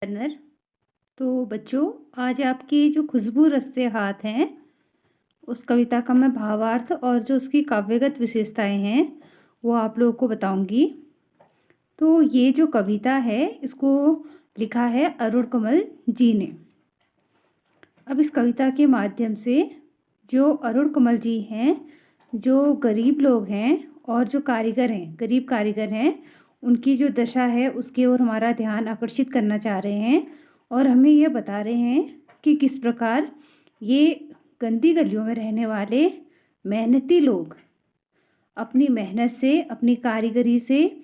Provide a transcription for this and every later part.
Turner. तो बच्चों, आज आपकी जो खुशबू रचते हाथ हैं, उस कविता का मैं भावार्थ और जो उसकी काव्यगत विशेषताएं हैं वो आप लोगों को बताऊंगी। तो ये जो कविता है इसको लिखा है अरुण कमल जी ने। अब इस कविता के माध्यम से जो अरुण कमल जी हैं, जो गरीब लोग हैं और जो कारीगर हैं, गरीब कारीगर हैं, उनकी जो दशा है उसकी ओर हमारा ध्यान आकर्षित करना चाह रहे हैं और हमें ये बता रहे हैं कि किस प्रकार ये गंदी गलियों में रहने वाले मेहनती लोग अपनी मेहनत से, अपनी कारीगरी से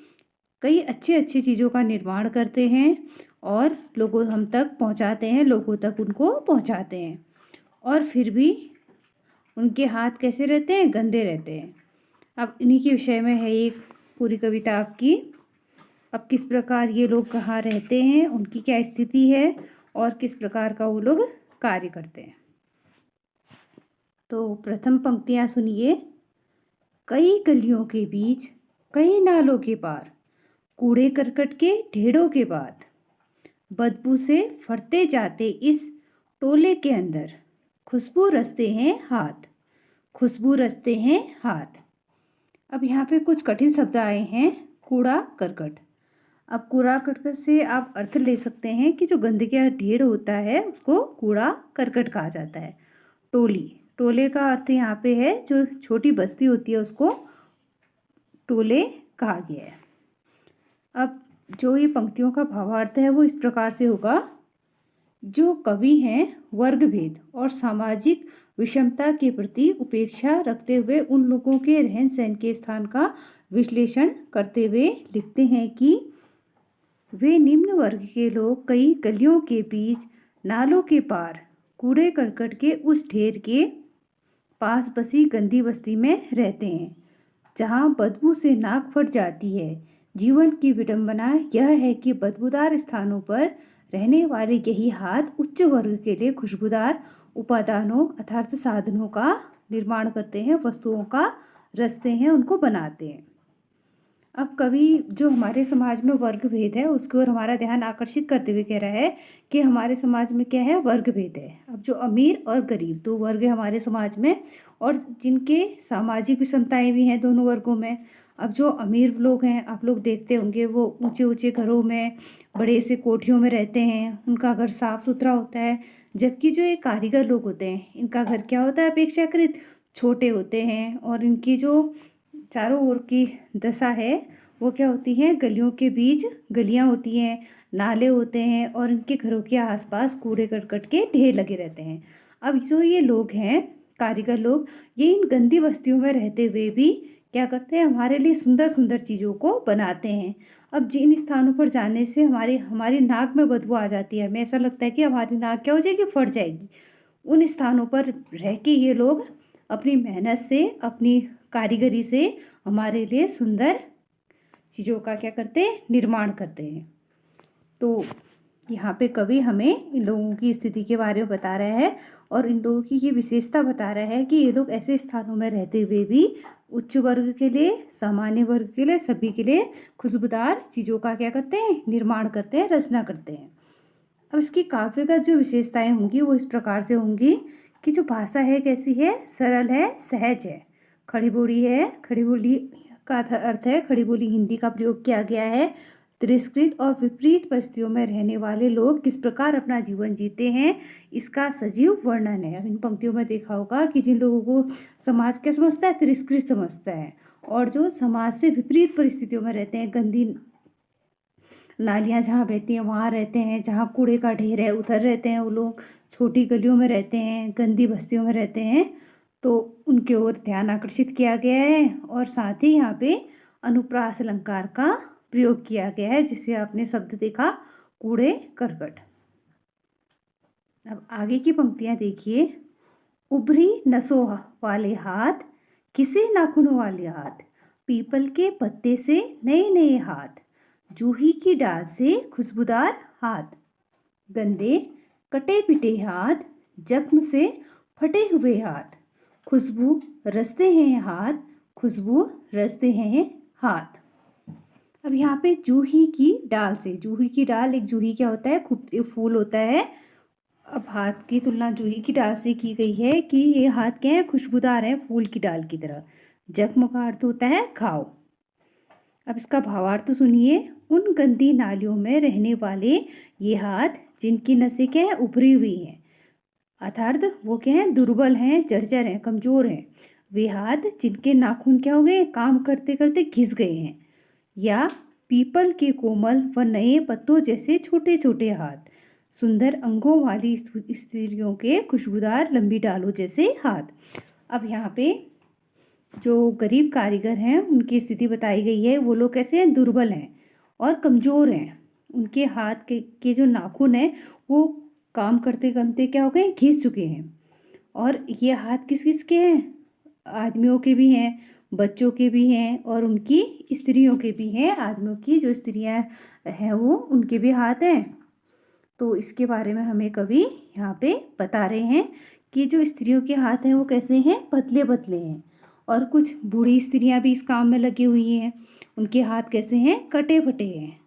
कई अच्छी अच्छी चीज़ों का निर्माण करते हैं और लोगों हम तक पहुंचाते हैं, लोगों तक उनको पहुंचाते हैं। और फिर भी उनके हाथ कैसे रहते हैं? गंदे रहते हैं। अब इन्हीं के विषय में है ये पूरी कविता आपकी। अब किस प्रकार ये लोग कहाँ रहते हैं, उनकी क्या स्थिति है और किस प्रकार का वो लोग कार्य करते हैं। तो प्रथम पंक्तियाँ सुनिए। कई गलियों के बीच, कई नालों के पार, कूड़े करकट के ढेरों के बाद, बदबू से फटते जाते इस टोले के अंदर, खुशबू रचते हैं हाथ, खुशबू रचते हैं हाथ। अब यहाँ पे कुछ कठिन शब्द आए हैं। कूड़ा करकट। अब कूड़ा करकट से आप अर्थ ले सकते हैं कि जो गंदगी का ढेर होता है उसको कूड़ा करकट कहा जाता है। टोली, टोले का अर्थ यहाँ पे है जो छोटी बस्ती होती है उसको टोले कहा गया है। अब जो ये पंक्तियों का भावार्थ है वो इस प्रकार से होगा। जो कवि हैं वर्गभेद और सामाजिक विषमता के प्रति उपेक्षा रखते हुए उन लोगों के रहन सहन के स्थान का विश्लेषण करते हुए लिखते हैं कि वे निम्न वर्ग के लोग कई गलियों के बीच, नालों के पार, कूड़े करकट के उस ढेर के पास बसी गंदी बस्ती में रहते हैं जहाँ बदबू से नाक फट जाती है। जीवन की विडंबना यह है कि बदबूदार स्थानों पर रहने वाले यही हाथ उच्च वर्ग के लिए खुशबूदार उपादानों अर्थात साधनों का निर्माण करते हैं, वस्तुओं का रचते हैं, उनको बनाते हैं। अब कवि जो हमारे समाज में वर्ग भेद है उसकी ओर हमारा ध्यान आकर्षित करते हुए कह रहा है कि हमारे समाज में क्या है? वर्ग भेद है। अब जो अमीर और गरीब दो वर्ग है हमारे समाज में और जिनके सामाजिक विषमताएं भी हैं दोनों वर्गों में। अब जो अमीर लोग हैं, आप लोग देखते होंगे, वो ऊंचे ऊंचे घरों में, बड़े से कोठियों में रहते हैं, उनका घर साफ सुथरा होता है। जबकि जो ये कारीगर लोग होते हैं इनका घर क्या होता है? अपेक्षाकृत छोटे होते हैं और इनकी जो चारों ओर की दशा है वो क्या होती है? गलियों के बीच गलियां होती हैं, नाले होते हैं और इनके घरों के आसपास कूड़े करकट के ढेर लगे रहते हैं। अब जो ये लोग हैं कारीगर लोग, ये इन गंदी बस्तियों में रहते हुए भी क्या करते हैं? हमारे लिए सुंदर सुंदर चीज़ों को बनाते हैं। अब जिन स्थानों पर जाने से हमारी हमारी नाक में बदबू आ जाती है, हमें ऐसा लगता है कि हमारी नाक क्या हो जाएगी? फट जाएगी। उन स्थानों पर रह के ये लोग अपनी मेहनत से, अपनी कारीगरी से हमारे लिए सुंदर चीज़ों का क्या करते हैं? निर्माण करते हैं। तो यहाँ पे कवि हमें इन लोगों की स्थिति के बारे में बता रहा है और इन लोगों की ये विशेषता बता रहा है कि ये लोग ऐसे स्थानों में रहते हुए भी उच्च वर्ग के लिए, सामान्य वर्ग के लिए, सभी के लिए खुशबूदार चीज़ों का क्या करते हैं? निर्माण करते हैं, रचना करते हैं। अब इसकी काव्यगत जो विशेषताएं होंगी वो इस प्रकार से होंगी कि जो भाषा है कैसी है? सरल है, सहज है। खड़ी बोली है, खड़ी बोली का अर्थ है खड़ी बोली हिंदी का प्रयोग किया गया है। तिरस्कृत और विपरीत परिस्थितियों में रहने वाले लोग किस प्रकार अपना जीवन जीते हैं इसका सजीव वर्णन है। अब इन पंक्तियों में देखा होगा कि जिन लोगों को समाज क्या समझता है? तिरस्कृत समझता है और जो समाज से विपरीत परिस्थितियों में रहते हैं, गंदी नालियाँ जहाँ बहती हैं वहाँ रहते हैं, जहाँ कूड़े का ढेर है उधर रहते हैं वो लोग, छोटी गलियों में रहते हैं, गंदी बस्तियों में रहते हैं, तो उनके ओर ध्यान आकर्षित किया गया है। और साथ ही यहाँ पे अनुप्रास अलंकार का प्रयोग किया गया है, जिसे आपने शब्द देखा कूड़े करकट। अब आगे की पंक्तियाँ देखिए। उभरी नसों वाले हाथ, घिसे नाखूनों वाले हाथ, पीपल के पत्ते से नए नए हाथ, जूही की डाल से खुशबूदार हाथ, गंदे कटे पिटे हाथ, जख्म से फटे हुए हाथ, खुशबू रचते हैं हाथ, खुशबू रचते हैं हाथ। अब यहाँ पे जूही की डाल से, जूही की डाल, एक जूही क्या होता है, खूब एक फूल होता है। अब हाथ की तुलना जूही की डाल से की गई है कि ये हाथ क्या है, खुशबूदार है फूल की डाल की तरह। जख्म का अर्थ होता है घाव। अब इसका भावार्थ तो सुनिए। उन गंदी नालियों में रहने वाले ये हाथ जिनकी नसें क्या है, उभरी हुई हैं, अर्थात वो क्या है, दुर्बल हैं, जर्जर हैं, कमज़ोर हैं। वे हाथ जिनके नाखून क्या हो गए, काम करते करते घिस गए हैं। या पीपल के कोमल व नए पत्तों जैसे छोटे छोटे हाथ, सुंदर अंगों वाली स्त्रियों के खुशबूदार लंबी डालों जैसे हाथ। अब यहाँ पे जो गरीब कारीगर हैं उनकी स्थिति बताई गई है। वो लोग कैसे हैं, दुर्बल हैं और कमज़ोर हैं। उनके हाथ के जो नाखून हैं वो काम करते करते क्या हो गए, घिस चुके हैं। और ये हाथ किस किस के हैं, आदमियों के भी हैं, बच्चों के भी हैं और उनकी स्त्रियों के भी हैं। आदमियों की जो स्त्रियां हैं वो उनके भी हाथ हैं। तो इसके बारे में हमें कवि यहाँ पे बता रहे हैं कि जो स्त्रियों के हाथ हैं वो कैसे हैं, पतले पतले हैं। और कुछ बूढ़ी स्त्रियां भी इस काम में लगी हुई हैं, उनके हाथ कैसे हैं, कटे फटे हैं।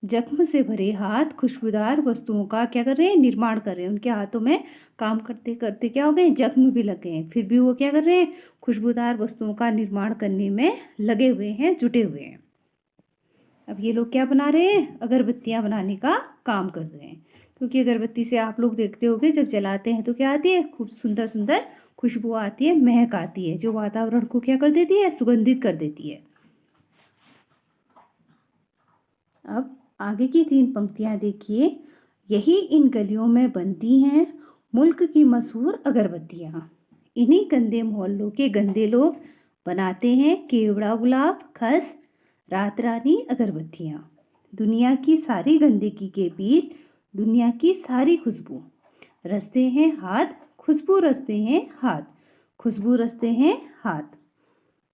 जख्म से भरे हाथ खुशबूदार वस्तुओं का क्या कर रहे हैं, निर्माण कर रहे हैं। उनके हाथों में काम करते करते क्या हो गए, जख्म भी लग गए हैं, फिर भी वो क्या कर रहे हैं, खुशबूदार वस्तुओं का निर्माण करने में लगे हुए हैं, जुटे हुए हैं। अब ये लोग क्या बना रहे हैं, अगरबत्तियां बनाने का काम कर रहे हैं। क्योंकि अगरबत्ती से आप लोग देखते होंगे जब जलाते हैं तो क्या आती है, खूब सुंदर सुंदर खुशबू आती है, महक आती है, जो वातावरण को क्या कर देती है, सुगंधित कर देती है। अब आगे की 3 पंक्तियां देखिए। यही इन गलियों में बनती हैं मुल्क की मशहूर अगरबत्तियां। इन्हीं गंदे मोहल्लों के गंदे लोग बनाते हैं केवड़ा गुलाब, खस, रात रानी अगरबत्तियां। दुनिया की सारी गंदगी के बीच दुनिया की सारी खुशबू रचते हैं हाथ, खुशबू रचते हैं हाथ, खुशबू रचते हैं हाथ।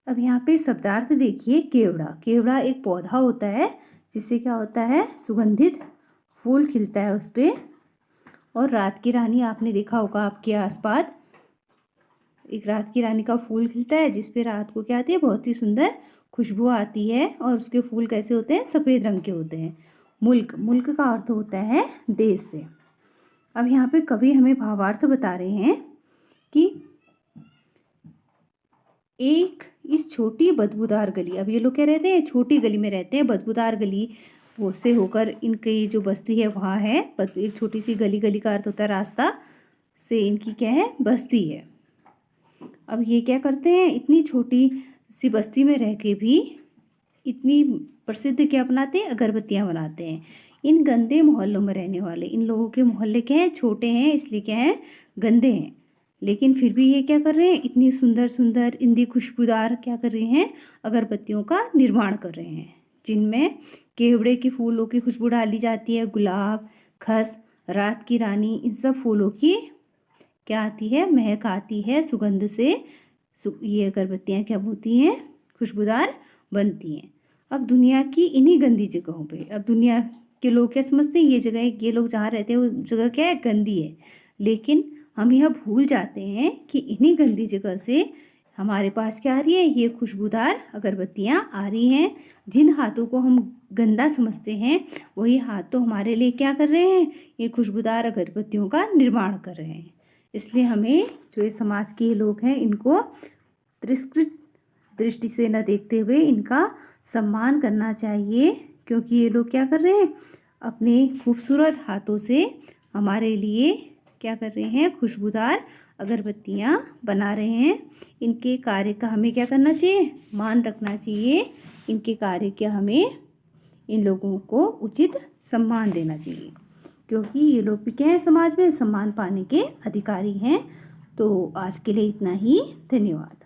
अब यहाँ पे शब्दार्थ देखिए। केवड़ा, केवड़ा एक पौधा होता है जिससे क्या होता है, सुगंधित फूल खिलता है उस पर। और रात की रानी आपने देखा होगा आपके आसपास, एक रात की रानी का फूल खिलता है जिस पे रात को क्या आती है, बहुत ही सुंदर खुशबू आती है। और उसके फूल कैसे होते हैं, सफ़ेद रंग के होते हैं। मुल्क, मुल्क का अर्थ होता है देश से। अब यहाँ पे कवि हमें भावार्थ बता रहे हैं कि एक इस छोटी बदबूदार गली, अब ये लोग क्या रहते हैं, छोटी गली में रहते हैं, बदबूदार गली वो से होकर इनकी जो बस्ती है वहाँ है। एक छोटी सी गली, गली का अर्थ होता है रास्ता, से इनकी क्या है, बस्ती है। अब ये क्या करते हैं, इतनी छोटी सी बस्ती में रह के भी इतनी प्रसिद्ध क्या बनाते हैं, अगरबत्तियाँ बनाते हैं। इन गंदे मोहल्लों में रहने वाले, इन लोगों के मोहल्ले क्या हैं, छोटे हैं, इसलिए क्या हैं, गंदे हैं। लेकिन फिर भी ये क्या कर रहे हैं, इतनी सुंदर सुंदर इंदी खुशबूदार क्या कर रहे हैं, अगरबत्तियों का निर्माण कर रहे हैं, जिनमें केवड़े के फूलों की खुशबू डाली जाती है, गुलाब, खस, रात की रानी, इन सब फूलों की क्या आती है, महक आती है, सुगंध से ये अगरबत्तियाँ क्या होती हैं, खुशबूदार बनती हैं। अब दुनिया की इन्हीं गंदी जगहों पे, अब दुनिया के लोग क्या समझते हैं, ये जगह, ये लोग जहाँ रहते हैं वो जगह क्या है, गंदी है। लेकिन हम यह भूल जाते हैं कि इन्हीं गंदी जगह से हमारे पास क्या आ रही है, ये खुशबूदार अगरबत्तियाँ आ रही हैं। जिन हाथों को हम गंदा समझते हैं वही हाथ तो हमारे लिए क्या कर रहे हैं, ये खुशबूदार अगरबत्तियों का निर्माण कर रहे हैं। इसलिए हमें जो ये समाज के लोग हैं इनको तिरस्कृत दृष्टि से न देखते हुए इनका सम्मान करना चाहिए। क्योंकि ये लोग क्या कर रहे हैं, अपने खूबसूरत हाथों से हमारे लिए क्या कर रहे हैं, खुशबूदार अगरबत्तियाँ बना रहे हैं। इनके कार्य का हमें क्या करना चाहिए, मान रखना चाहिए। इनके कार्य का हमें, इन लोगों को उचित सम्मान देना चाहिए। क्योंकि ये लोग भी क्या है, समाज में सम्मान पाने के अधिकारी हैं। तो आज के लिए इतना ही, धन्यवाद।